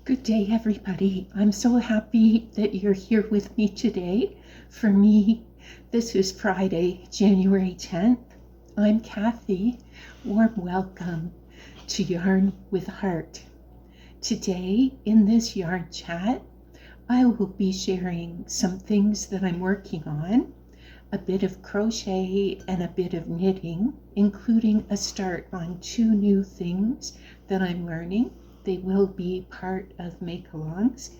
Good day, everybody. I'm so happy that you're here with me today. For me, this is Friday, January 10th. I'm Kathy. Warm welcome to Yarn with Heart. Today, in this yarn chat, I will be sharing some things that I'm working on, a bit of crochet and a bit of knitting, including a start on 2 new things that I'm learning. They will be part of make-alongs,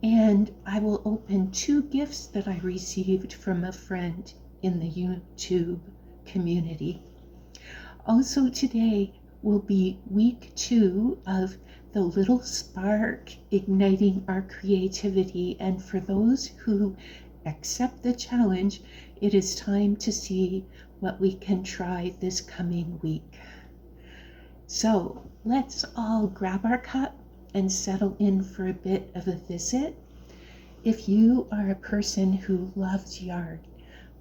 and I will open 2 gifts that I received from a friend in the YouTube community. Also today will be week 2 of the little spark igniting our creativity, and for those who accept the challenge, it is time to see what we can try this coming week. So let's all grab our cup and settle in for a bit of a visit. If you are a person who loves yarn,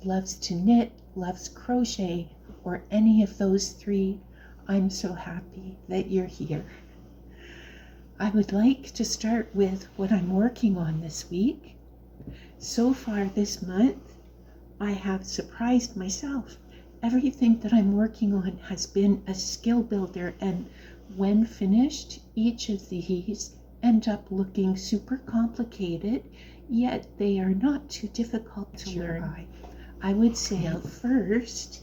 loves to knit, loves crochet, or any of those 3, I'm so happy that you're here. I would like to start with what I'm working on this week. So far this month, I have surprised myself. Everything that I'm working on has been a skill builder, and when finished, each of these end up looking super complicated, yet they are not too difficult to learn. I would say first,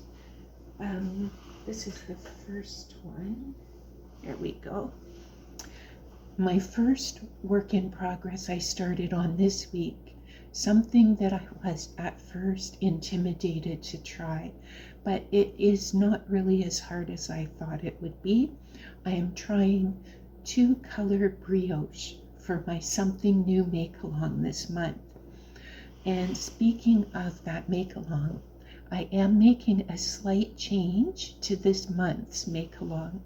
this is the first one. There we go. My first work in progress I started on this week, something that I was at first intimidated to try, but it is not really as hard as I thought it would be. I am trying 2-color brioche for my something new make-along this month. And speaking of that make-along, I am making a slight change to this month's make-along.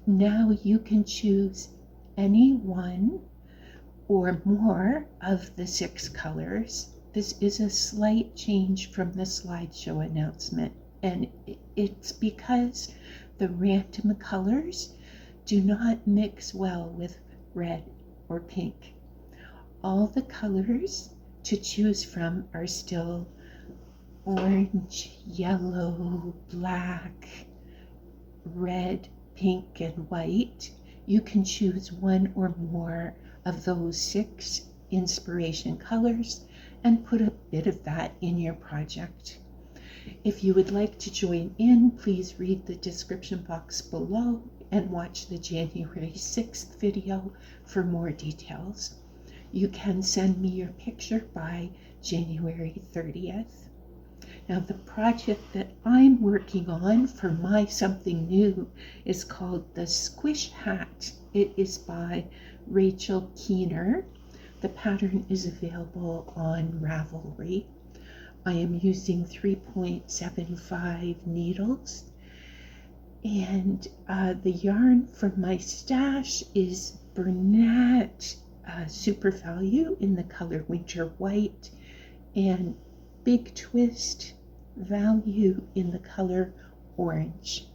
Now you can choose any one or more of the 6 colors. This is a slight change from the slideshow announcement, and it's because the random colors do not mix well with red or pink. All the colors to choose from are still orange, yellow, black, red, pink, and white. You can choose one or more of those 6 inspiration colors and put a bit of that in your project. If you would like to join in, please read the description box below and watch the January 6th video for more details. You can send me your picture by January 30th. Now, the project that I'm working on for my something new is called the Squish Hat. It is by Rachel Keener. The pattern is available on Ravelry. I am using 3.75 needles, and the yarn from my stash is Bernat Super Value in the color Winter White, and Big Twist Value in the color Orange.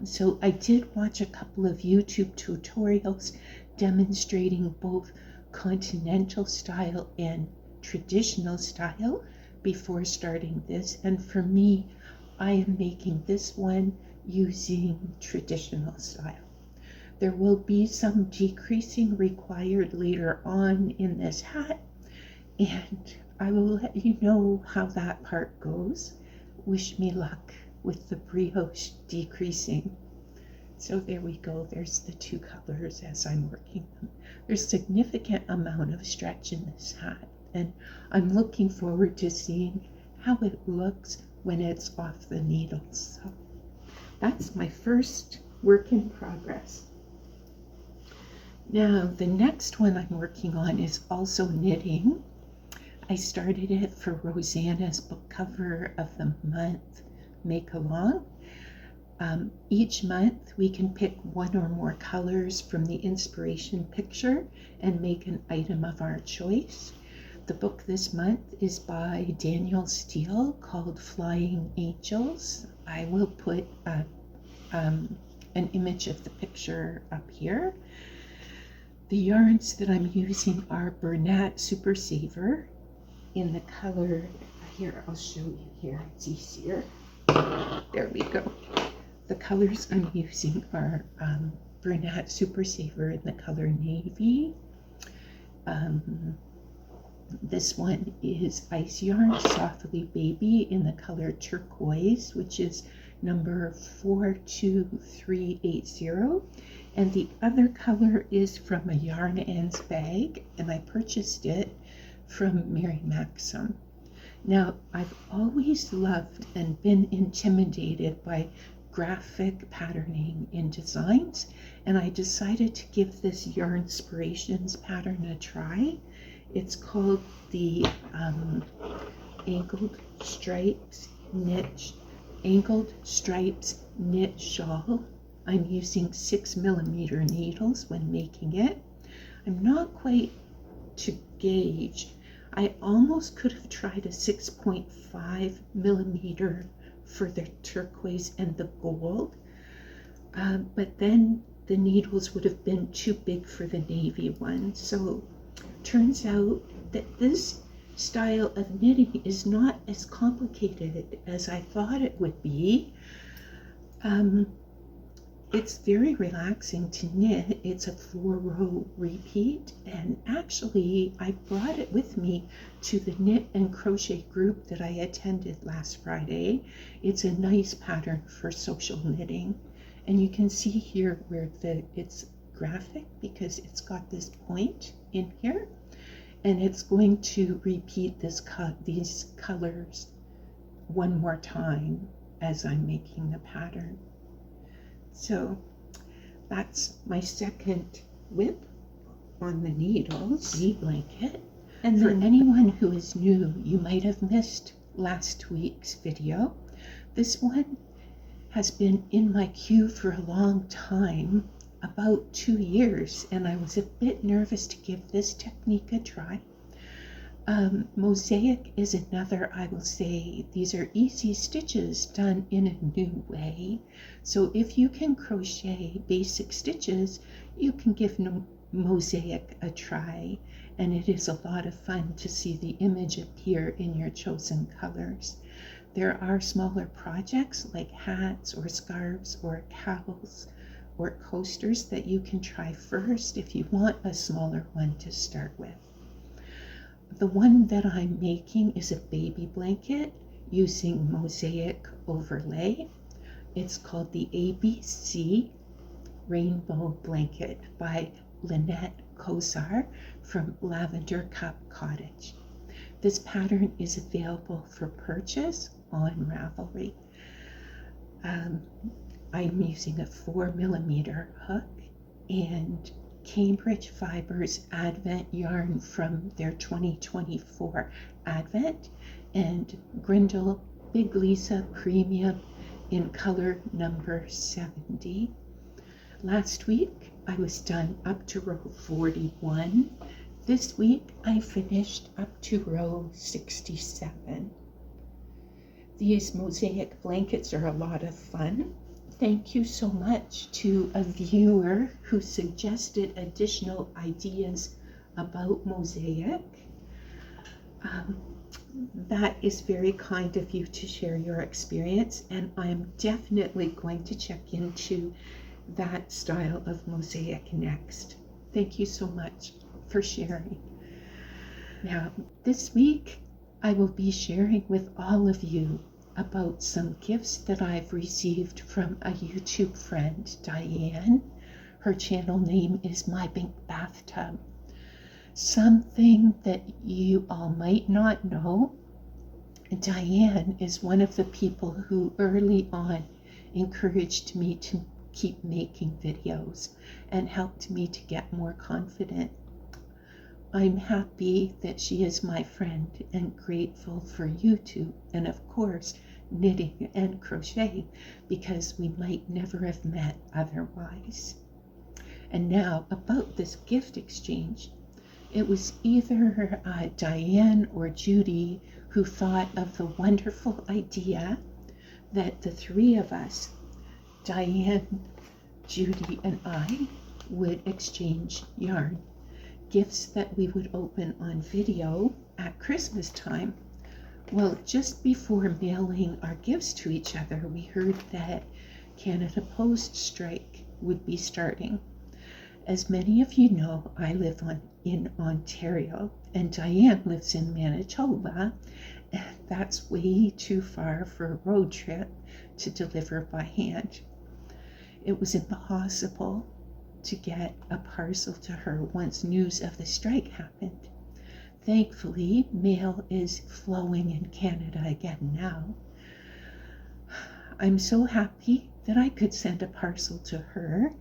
So I did watch a couple of YouTube tutorials demonstrating both continental style and traditional style before starting this, and for me, I am making this one using traditional style. There will be some decreasing required later on in this hat, and I will let you know how that part goes. Wish me luck with the brioche decreasing. So there we go, there's the 2 colors as I'm working them. There's a significant amount of stretch in this hat, and I'm looking forward to seeing how it looks when it's off the needles. So that's my first work in progress. Now, the next one I'm working on is also knitting. I started it for Rosanna's book cover of the month make-along. Each month we can pick 1 or more colors from the inspiration picture and make an item of our choice. The book this month is by Daniel Steele called Flying Angels. I will put an image of the picture up here. The yarns that I'm using are Bernat Super Saver in the color, here, I'll show you here, it's easier. There we go. The colors I'm using are Bernat Super Saver in the color Navy. This one is Ice Yarn Softly Baby in the color Turquoise, which is number 42380. And the other color is from a Yarn Ends bag, and I purchased it from Mary Maxim. Now, I've always loved and been intimidated by graphic patterning in designs, and I decided to give this Yarnspirations pattern a try. It's called the Angled Stripes Knit Shawl. I'm using 6mm needles when making it. I'm not quite to gauge. I almost could have tried a 6.5mm for the turquoise and the gold, but then the needles would have been too big for the navy one. So turns out that this style of knitting is not as complicated as I thought it would be. It's very relaxing to knit. It's a 4-row repeat, and actually I brought it with me to the knit and crochet group that I attended last Friday. It's a nice pattern for social knitting, and you can see here where it's graphic because it's got this point in here, and it's going to repeat these colors one more time as I'm making the pattern. So that's my second whip on the needles, the blanket. And for anyone who is new, you might have missed last week's video. This one has been in my queue for a long time, about 2 years, and I was a bit nervous to give this technique a try. Mosaic is another, I will say, these are easy stitches done in a new way. So if you can crochet basic stitches, you can give Mosaic a try, and it is a lot of fun to see the image appear in your chosen colors. There are smaller projects like hats or scarves or cowls or coasters that you can try first if you want a smaller one to start with. The one that I'm making is a baby blanket using Mosaic overlay. It's called the ABC Rainbow Blanket by Lynette Kosar from Lavender Cottage. This pattern is available for purchase on Ravelry. I'm using a 4mm hook and Cambridge Fibers Advent yarn from their 2024 Advent, and Grindle Big Lisa Premium in color number 70. Last week I was done up to row 41. This week I finished up to row 67. These mosaic blankets are a lot of fun. Thank you so much to a viewer who suggested additional ideas about mosaic. That is very kind of you to share your experience, and I'm definitely going to check into that style of mosaic next. Thank you so much for sharing. Now, this week I will be sharing with all of you about some gifts that I've received from a YouTube friend, Diane. Her channel name is My Pink Bathtub. Something that you all might not know, Diane is one of the people who early on encouraged me to keep making videos and helped me to get more confident. I'm happy that she is my friend and grateful for YouTube and, of course, knitting and crochet, because we might never have met otherwise. And now about this gift exchange. It was either Diane or Judy who thought of the wonderful idea that the three of us, Diane, Judy and I would exchange yarn, gifts that we would open on video at Christmas time. Well, just before mailing our gifts to each other, we heard that Canada Post strike would be starting. As many of you know, I live in Ontario, and Diane lives in Manitoba, and that's way too far for a road trip to deliver by hand. It was impossible to get a parcel to her once news of the strike happened. Thankfully, mail is flowing in Canada again now. I'm so happy that I could send a parcel to her.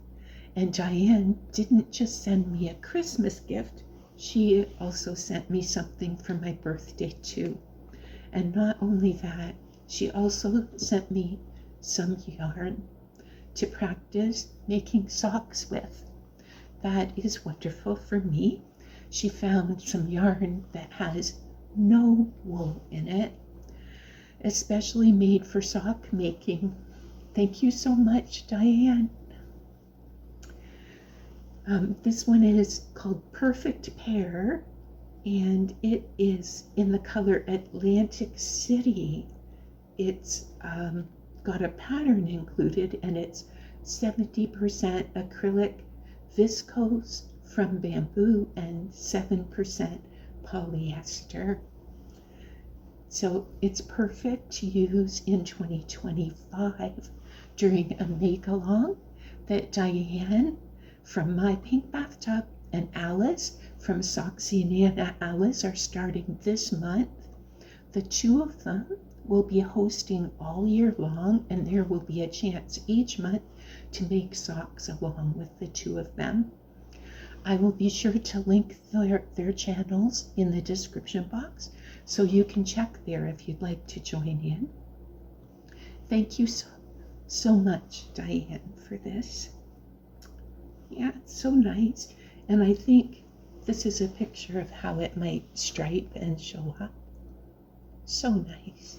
And Diane didn't just send me a Christmas gift, she also sent me something for my birthday too. And not only that, she also sent me some yarn to practice making socks with. That is wonderful for me. She found some yarn that has no wool in it, especially made for sock making. Thank you so much, Diane. This one is called Perfect Pair, and it is in the color Atlantic City. It's got a pattern included, and it's 70% acrylic viscose from bamboo and 7% polyester. So it's perfect to use in 2025 during a make-along that Diane from My Pink Bathtub and Alice from Soxy Nana Alice are starting this month. The two of them will be hosting all year long, and there will be a chance each month to make socks along with the two of them. I will be sure to link their channels in the description box, so you can check there if you'd like to join in. Thank you so much, Diane, for this. Yeah, it's so nice. And I think this is a picture of how it might stripe and show up. So nice.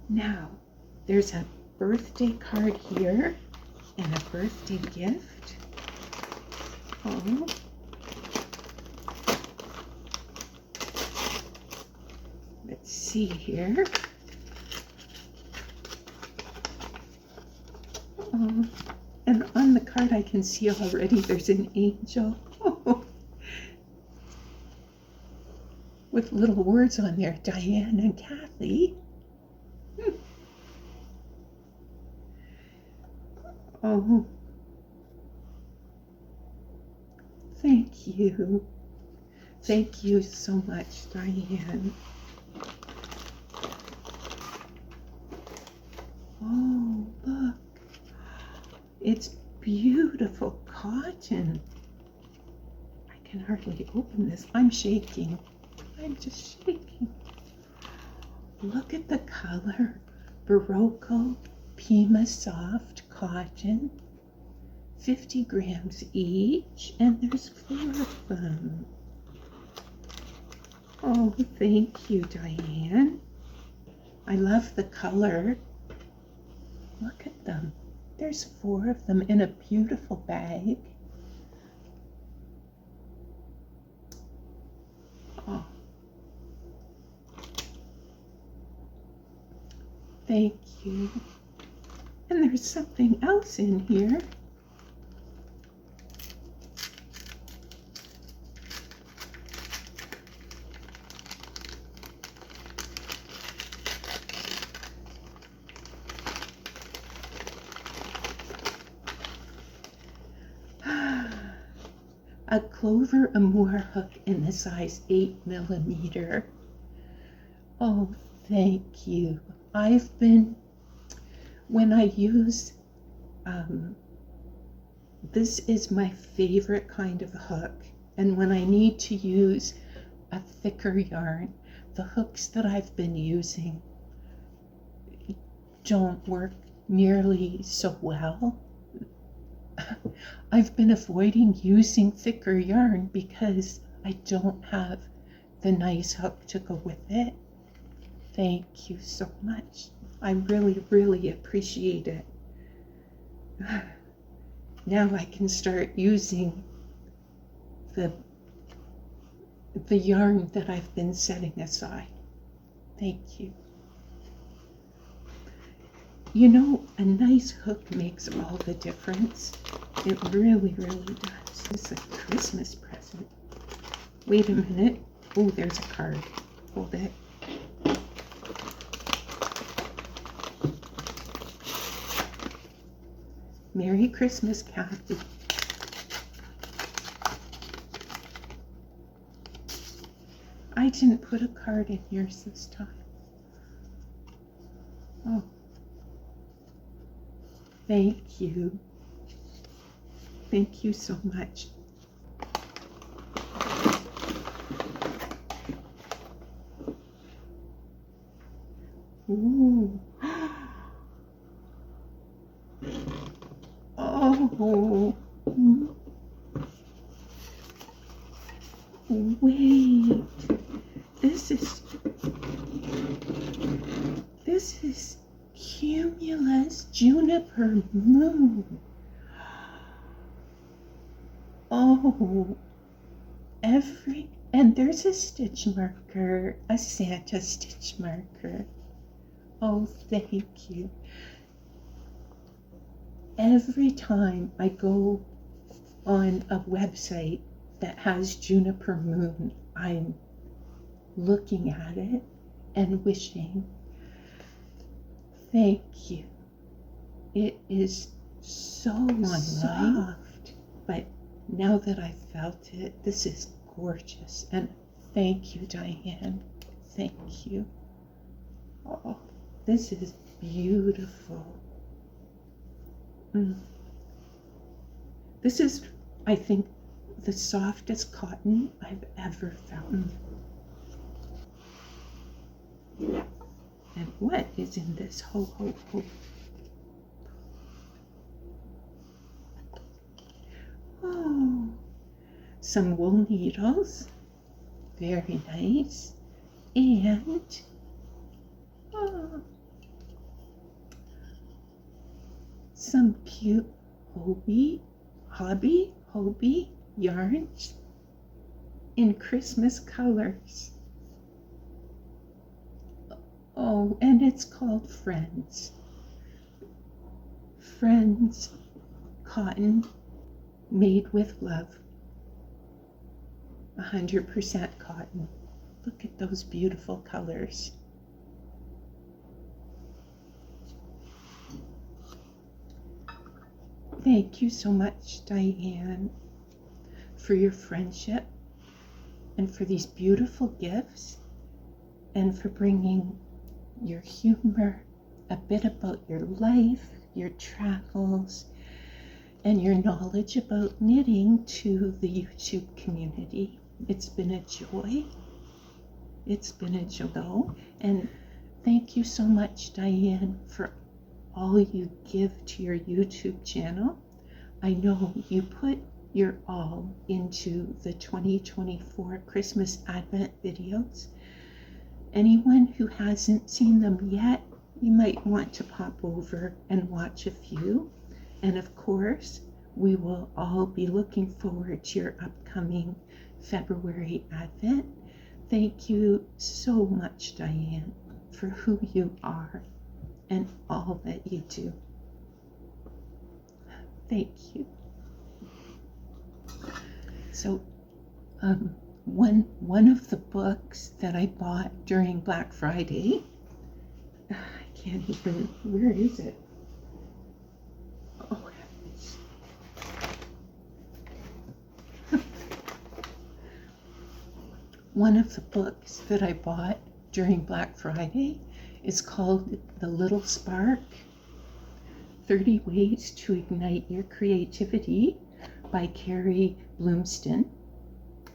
Now, there's a birthday card here and a birthday gift. Oh. Let's see here. Oh. And on the card I can see already there's an angel. Oh. With little words on there, Diane and Kathy. Oh. Thank you. Thank you so much, Diane. Oh, look. It's beautiful cotton. I can hardly open this. I'm shaking. I'm just shaking. Look at the color. Barocco Pima Soft cotton. 50 grams each, and there's 4 of them. Oh, thank you, Diane. I love the color. Look at them. There's 4 of them in a beautiful bag. Oh. Thank you. And there's something else in here. A Clover Amour hook in the size 8mm. Oh, thank you. When I use, this is my favorite kind of hook. And when I need to use a thicker yarn, the hooks that I've been using don't work nearly so well. I've been avoiding using thicker yarn because I don't have the nice hook to go with it. Thank you so much. I really, really appreciate it. now I can start using the yarn that I've been setting aside. Thank you. You know, a nice hook makes all the difference. It really, really does. This is a Christmas present. Wait a minute. Oh, there's a card. Hold it. Merry Christmas, Kathy. I didn't put a card in yours this time. Oh. Thank you. Thank you so much. Ooh. Oh. Wait. This is Cumulus Juniper Moon. Oh, and there's a stitch marker, a Santa stitch marker. Oh, thank you. Every time I go on a website that has Juniper Moon, I'm looking at it and wishing. Thank you. It is so soft, but now that I've felt it, this is gorgeous. And thank you, Diane. Thank you. Oh, this is beautiful. This is, I think, the softest cotton I've ever found. And what is in this? Ho, ho, ho. Oh, some wool needles. Very nice. And some cute hobby yarns in Christmas colors. Oh, and it's called Friends. Friends cotton made with love. 100% cotton. Look at those beautiful colors. Thank you so much, Diane, for your friendship and for these beautiful gifts and for bringing your humor, a bit about your life, your travels, and your knowledge about knitting to the YouTube community. It's been a joy. It's been a joy. And thank you so much, Diane, for all you give to your YouTube channel. I know you put your all into the 2024 Christmas Advent videos. Anyone who hasn't seen them yet, you might want to pop over and watch a few. And of course, we will all be looking forward to your upcoming February Advent. Thank you so much, Diane, for who you are and all that you do. Thank you. So, one of the books that I bought during Black Friday, I can't even, where is it? Oh, heavens. One of the books that I bought during Black Friday is called The Little Spark, 30 Ways to Ignite Your Creativity by Carrie Bloomston.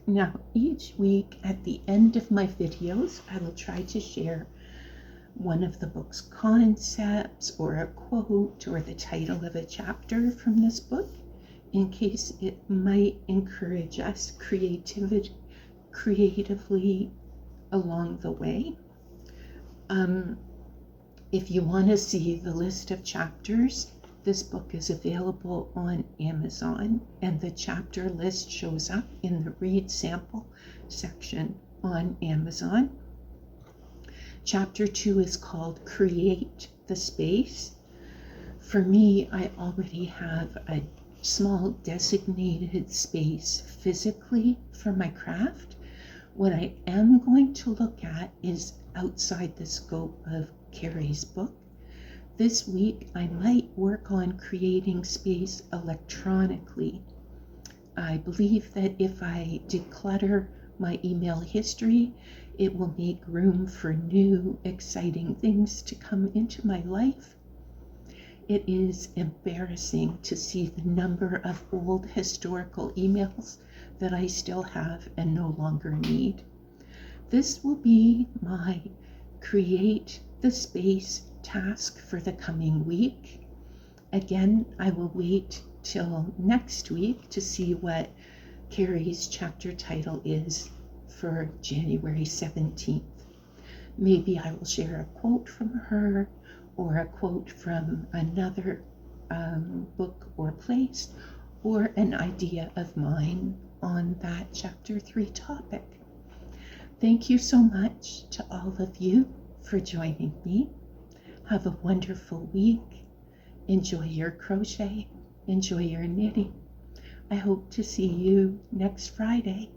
Now, each week at the end of my videos, I will try to share one of the book's concepts or a quote or the title of a chapter from this book in case it might encourage us creatively along the way. If you want to see the list of chapters, This book is available on Amazon, and the chapter list shows up in the Read Sample section on Amazon. Chapter 2 is called Create the Space. For me, I already have a small designated space physically for my craft. What I am going to look at is outside the scope of Carrie's book. This week, I might work on creating space electronically. I believe that if I declutter my email history, it will make room for new, exciting things to come into my life. It is embarrassing to see the number of old historical emails that I still have and no longer need. This will be my Create the Space task for the coming week. Again, I will wait till next week to see what Carrie's chapter title is for January 17th. Maybe I will share a quote from her or a quote from another book or place, or an idea of mine on that chapter 3 topic. Thank you so much to all of you for joining me. Have a wonderful week. Enjoy your crochet. Enjoy your knitting. I hope to see you next Friday.